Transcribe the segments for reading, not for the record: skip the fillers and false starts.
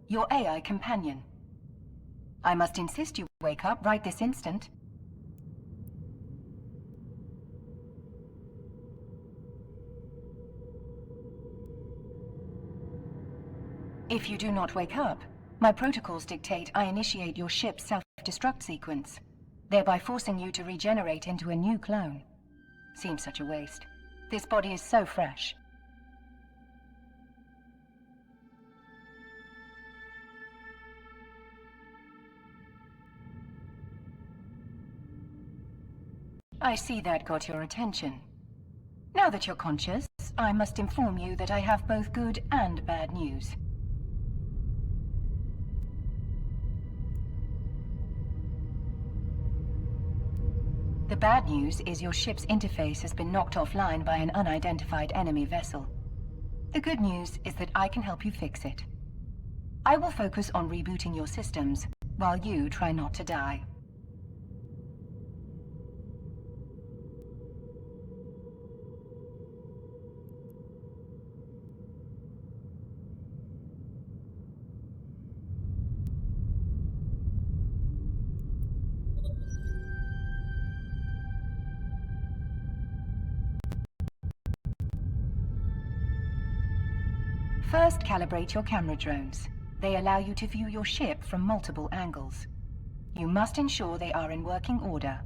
your AI companion. I must insist you wake up right this instant. If you do not wake up, my protocols dictate I initiate your ship's self-destruct sequence, thereby forcing you to regenerate into a new clone. Seems such a waste. This body is so fresh. I see that got your attention. Now that you're conscious, I must inform you that I have both good and bad news. The bad news is your ship's interface has been knocked offline by an unidentified enemy vessel. The good news is that I can help you fix it. I will focus on rebooting your systems, while you try not to die. First, calibrate your camera drones. They allow you to view your ship from multiple angles. You must ensure they are in working order.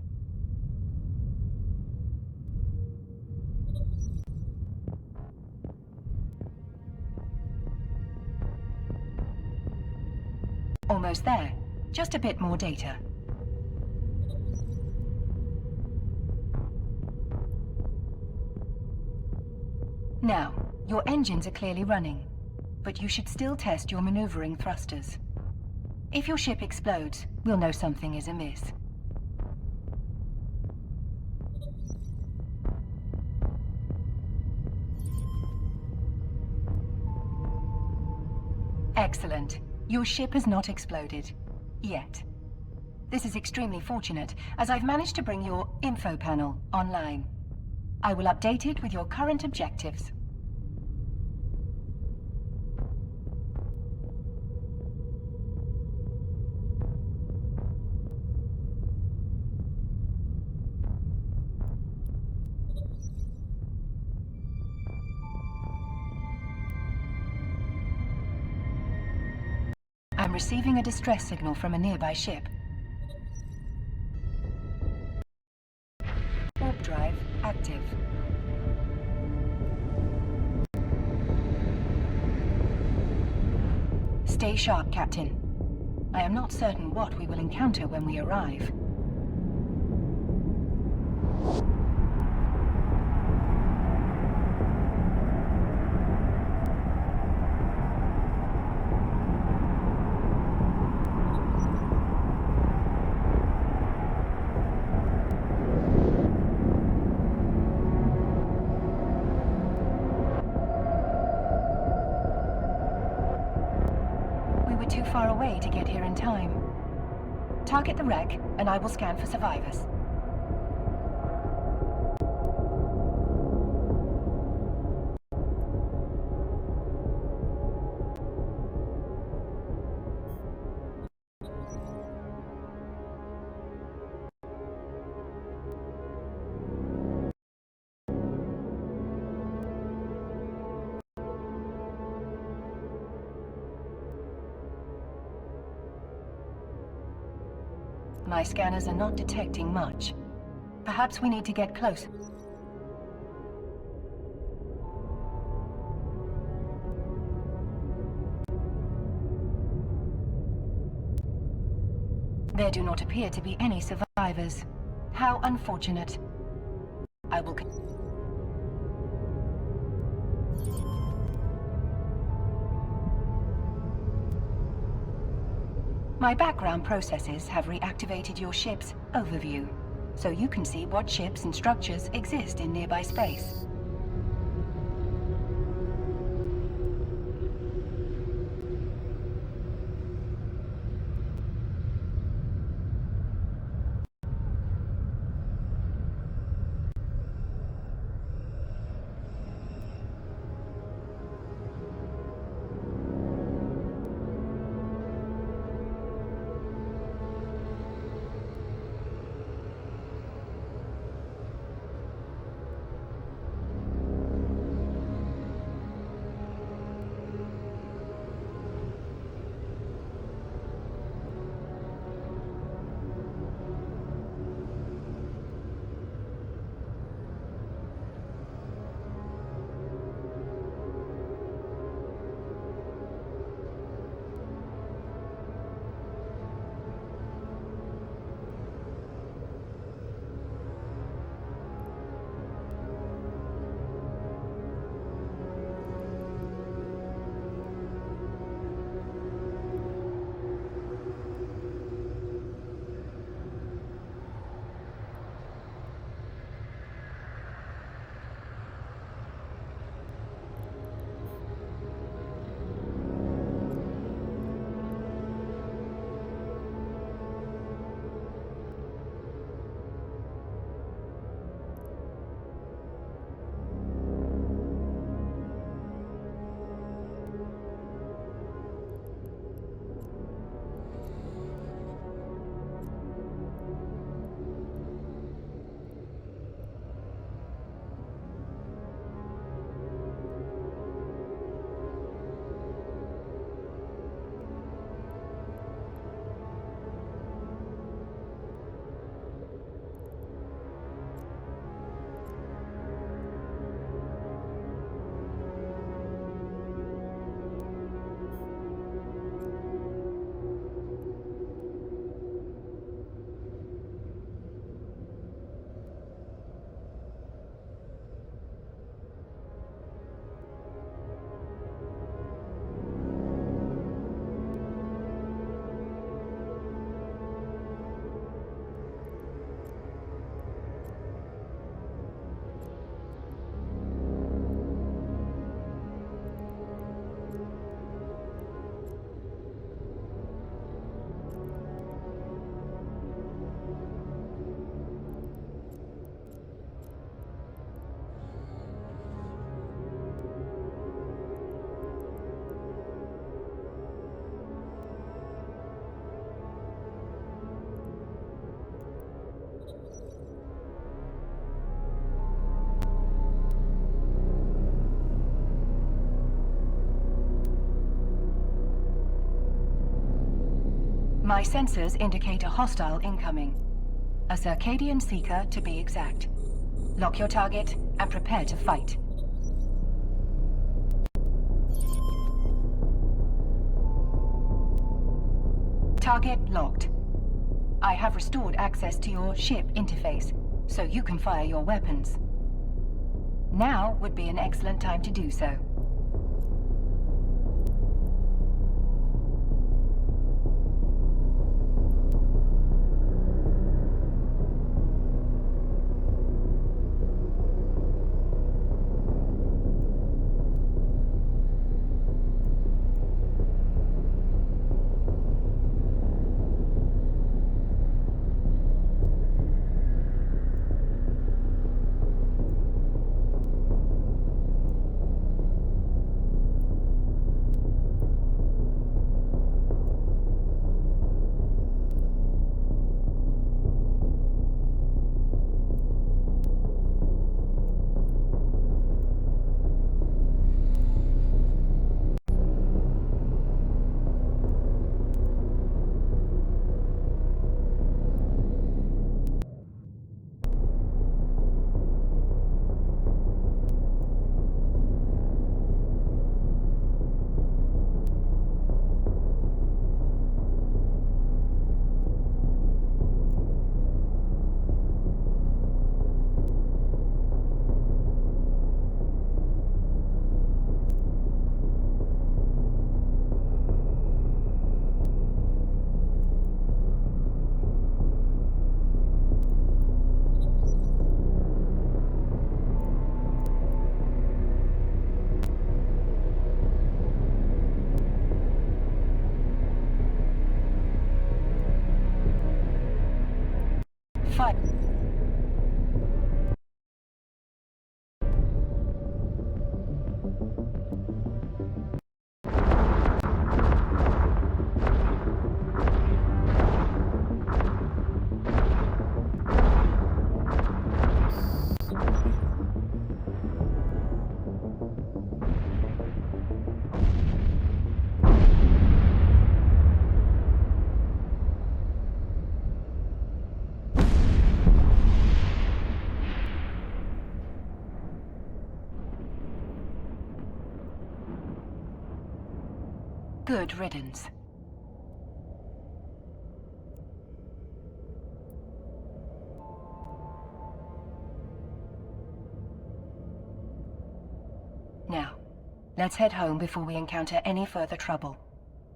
Almost there. Just a bit more data. Now, your engines are clearly running, but you should still test your maneuvering thrusters. If your ship explodes, we'll know something is amiss. Excellent. Your ship has not exploded. Yet. This is extremely fortunate, as I've managed to bring your info panel online. I will update it with your current objectives. I'm receiving a distress signal from a nearby ship. Warp drive active. Stay sharp, Captain. I am not certain what we will encounter when we arrive. Too far away to get here in time. Target the wreck, and I will scan for survivors. My scanners are not detecting much. Perhaps we need to get closer. There do not appear to be any survivors. How unfortunate. I will... My background processes have reactivated your ship's overview, so you can see what ships and structures exist in nearby space. My sensors indicate a hostile incoming. A Circadian Seeker, to be exact. Lock your target and prepare to fight. Target locked. I have restored access to your ship interface, so you can fire your weapons. Now would be an excellent time to do so. Fight. Good riddance. Now, let's head home before we encounter any further trouble.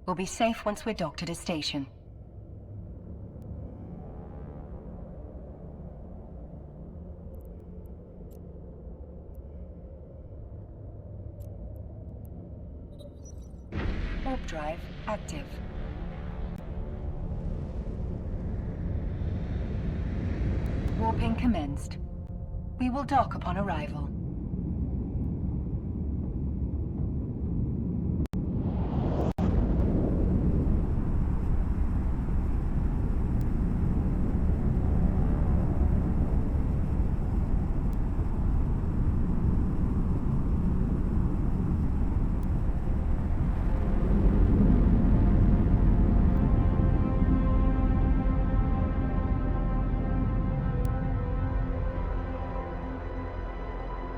We'll be safe once we're docked at a station. Warp drive active. Warping commenced. We will dock upon arrival.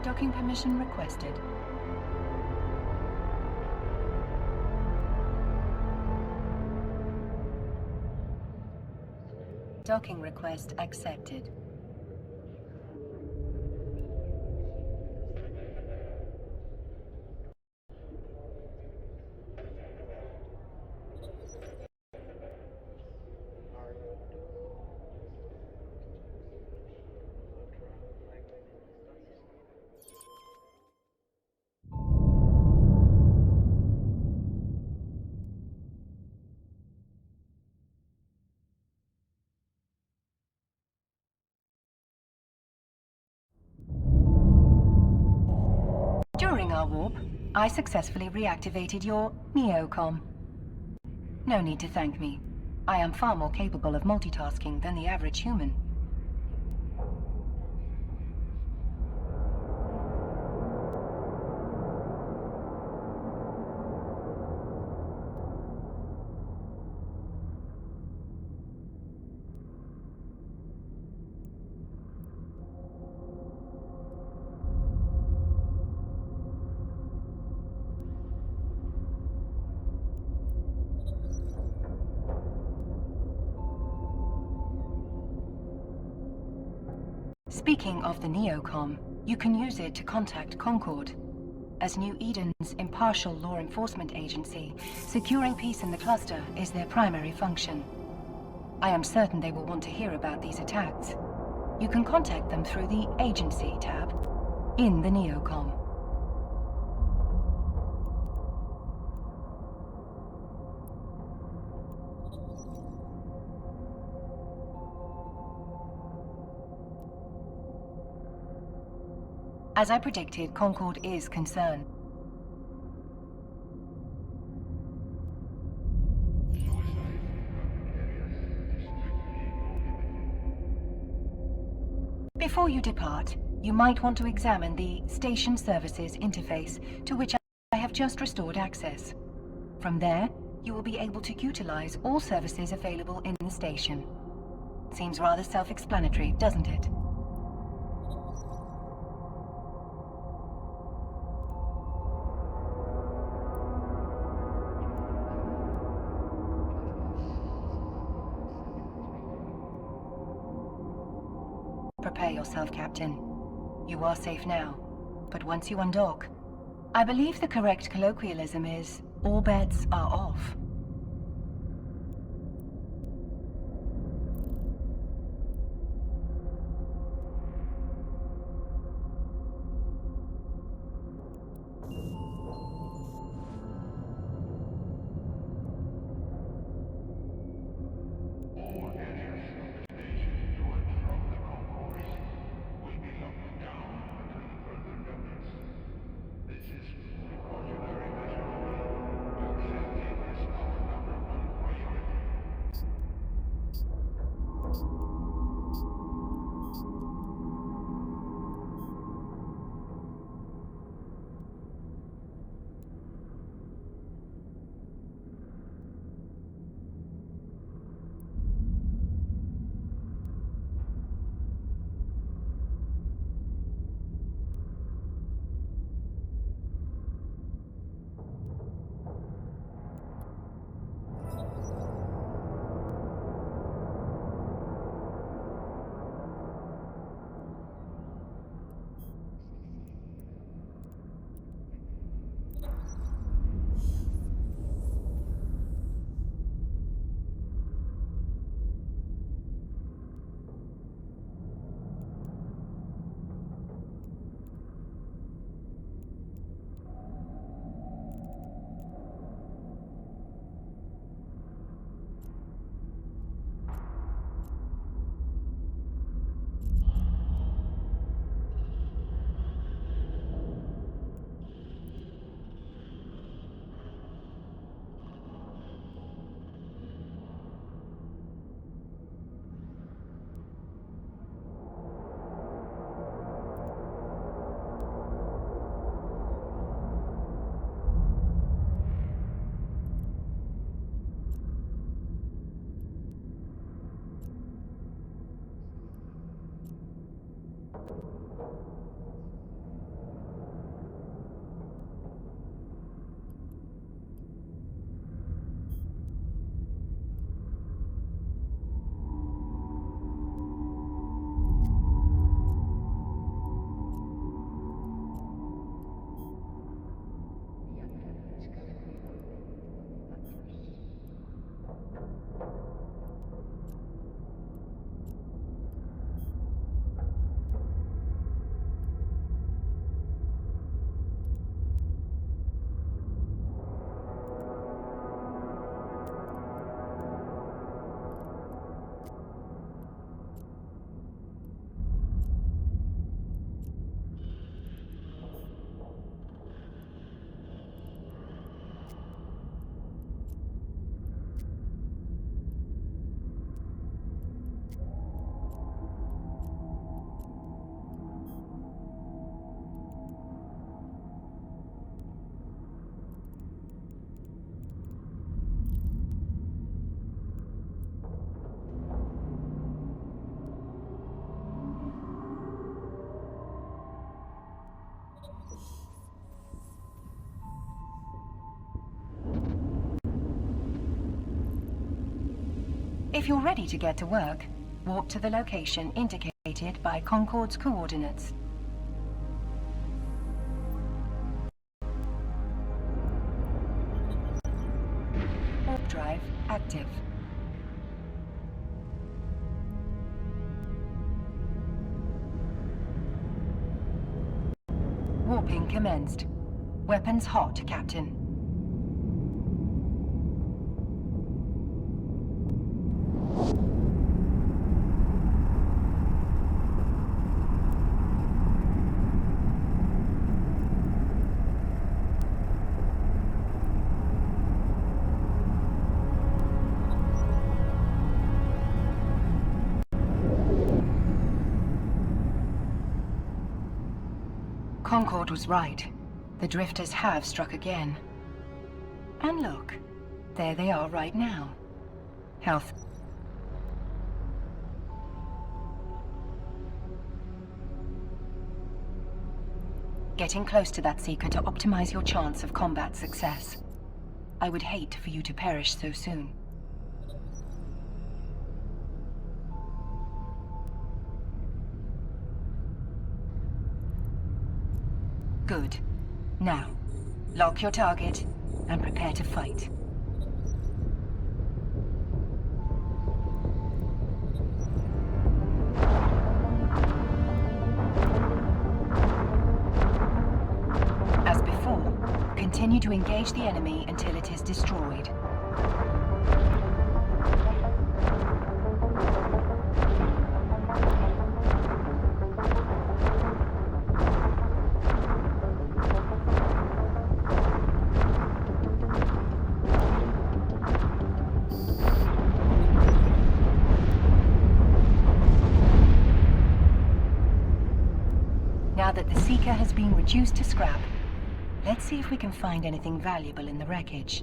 Docking permission requested. Docking request accepted. During our warp, I successfully reactivated your Neocom. No need to thank me. I am far more capable of multitasking than the average human. Speaking of the Neocom, you can use it to contact Concord. As New Eden's impartial law enforcement agency, securing peace in the cluster is their primary function. I am certain they will want to hear about these attacks. You can contact them through the Agency tab in the Neocom. As I predicted, Concord is concerned. Before you depart, you might want to examine the Station Services interface to which I have just restored access. From there, you will be able to utilize all services available in the station. Seems rather self-explanatory, doesn't it? Prepare yourself, Captain. You are safe now, but once you undock, I believe the correct colloquialism is, all bets are off. If you're ready to get to work, walk to the location indicated by Concorde's coordinates. Warp drive active. Warping commenced. Weapons hot, Captain. Concorde was right. The drifters have struck again. And look, there they are right now. Health. Getting close to that Seeker to optimize your chance of combat success. I would hate for you to perish so soon. Good. Now, lock your target and prepare to fight. As before, continue to engage the enemy until it is destroyed. Now that the Seeker has been reduced to scrap, let's see if we can find anything valuable in the wreckage.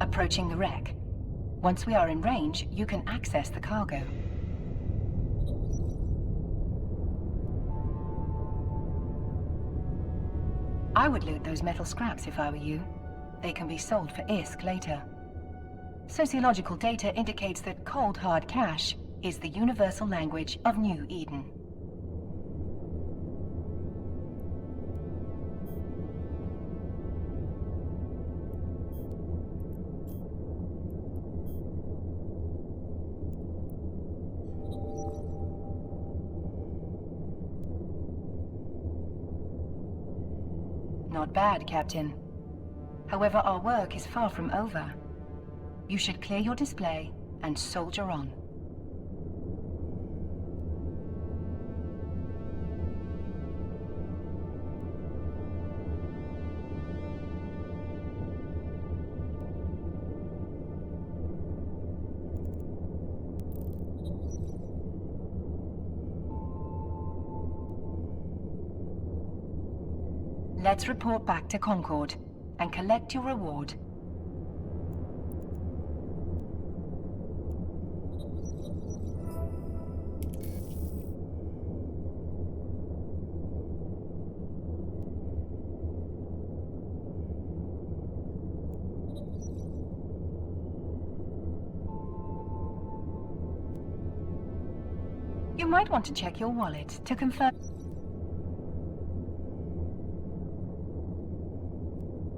Approaching the wreck. Once we are in range, you can access the cargo. I would loot those metal scraps if I were you. They can be sold for ISK later. Sociological data indicates that cold hard cash is the universal language of New Eden. Not bad, Captain. However, our work is far from over. You should clear your display and soldier on. Let's report back to Concorde and collect your reward. You might want to check your wallet to confirm.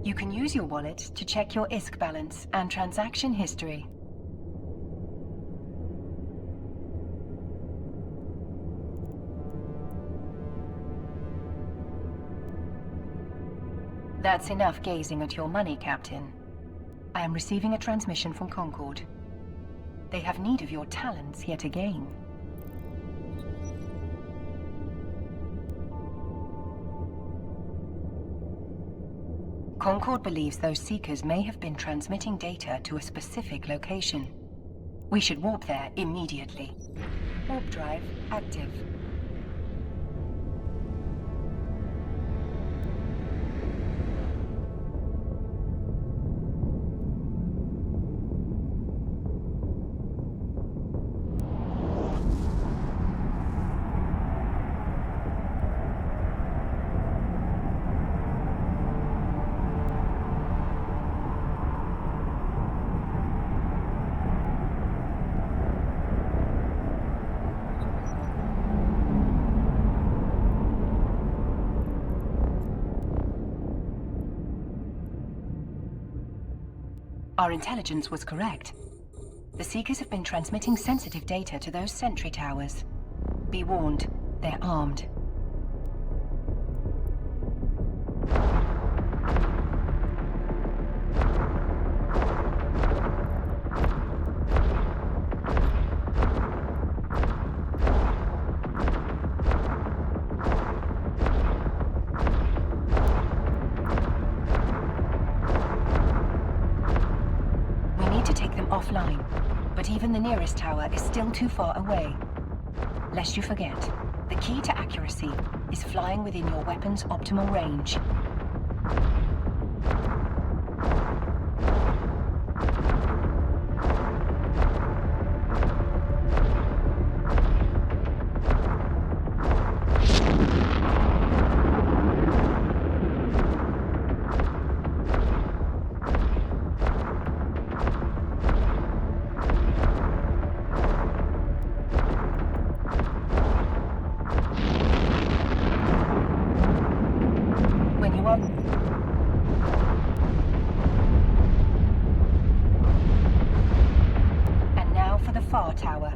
You can use your wallet to check your ISK balance and transaction history. That's enough gazing at your money, Captain. I am receiving a transmission from Concorde. They have need of your talents yet again. Concorde believes those Seekers may have been transmitting data to a specific location. We should warp there immediately. Warp drive active. Our intelligence was correct. The Seekers have been transmitting sensitive data to those sentry towers. Be warned, they're armed. Offline, but even the nearest tower is still too far away. Lest you forget, the key to accuracy is flying within your weapon's optimal range. Tower.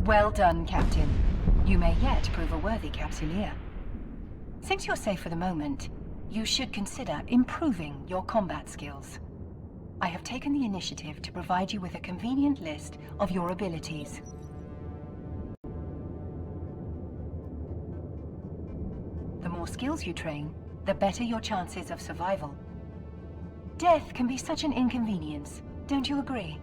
Well done, Captain. You may yet prove a worthy Capsuleer. Since you're safe for the moment, you should consider improving your combat skills. I have taken the initiative to provide you with a convenient list of your abilities. The more skills you train, the better your chances of survival. Death can be such an inconvenience, don't you agree?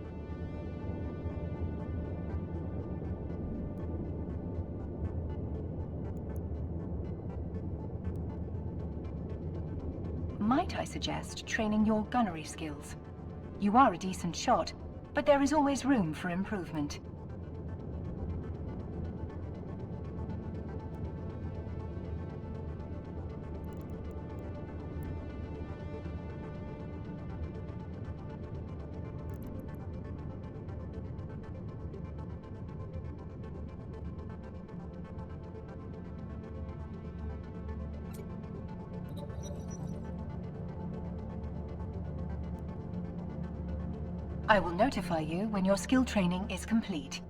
Might I suggest training your gunnery skills? You are a decent shot, but there is always room for improvement. I will notify you when your skill training is complete.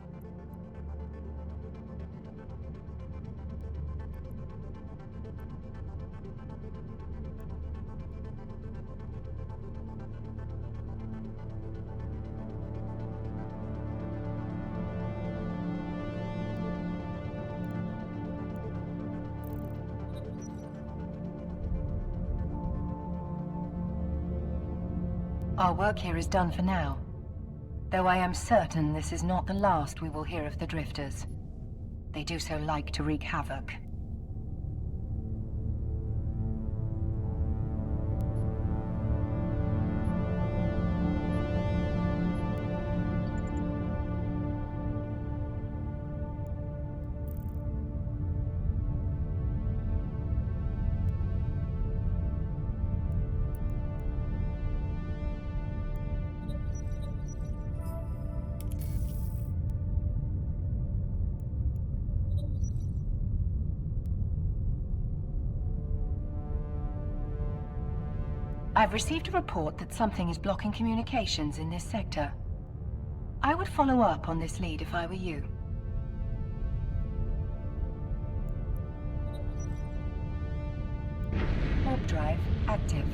Our work here is done for now. Though I am certain this is not the last we will hear of the Drifters. They do so like to wreak havoc. I've received a report that something is blocking communications in this sector. I would follow up on this lead if I were you. Warp drive active.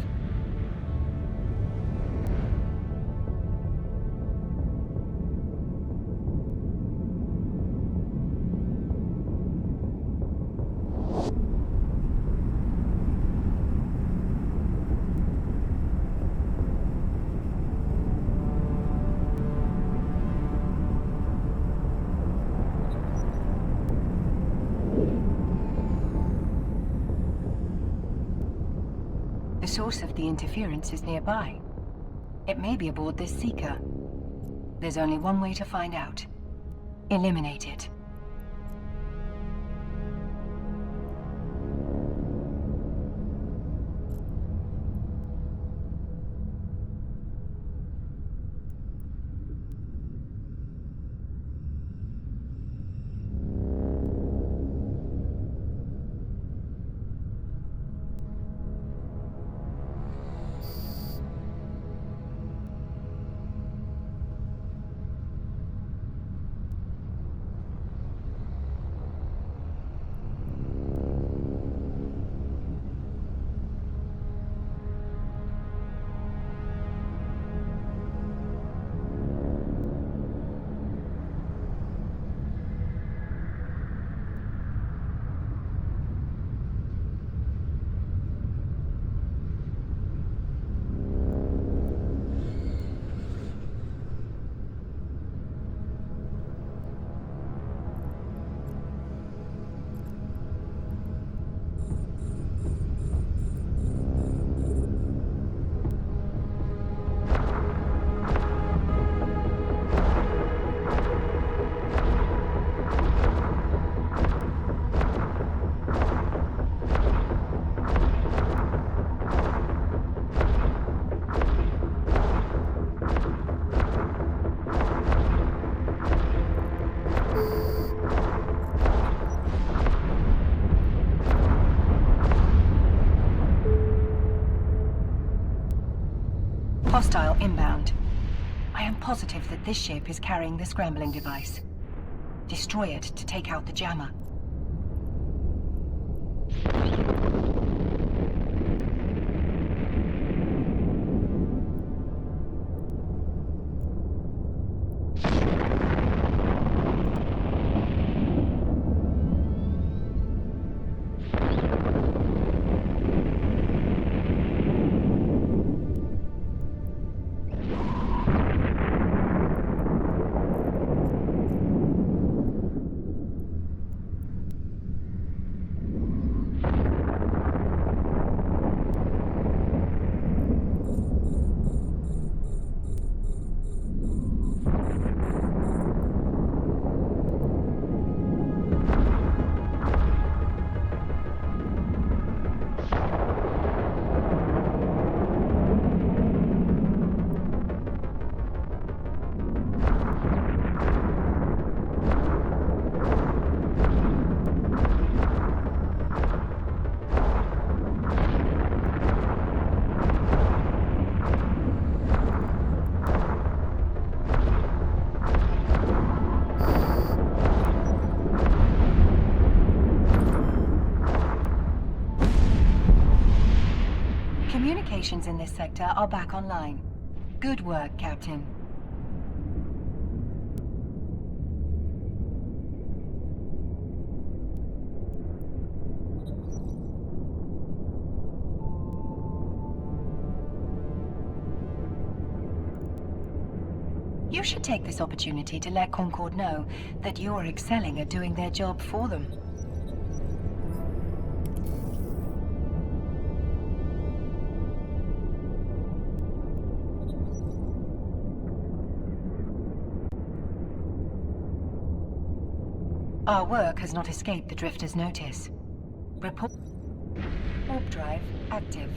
The source of the interference is nearby. It may be aboard this Seeker. There's only one way to find out. Eliminate it. Hostile inbound. I am positive that this ship is carrying the scrambling device. Destroy it to take out the jammer. Communications in this sector are back online. Good work, Captain. You should take this opportunity to let Concord know that you're excelling at doing their job for them. Our work has not escaped the Drifter's notice. Report. Warp drive active.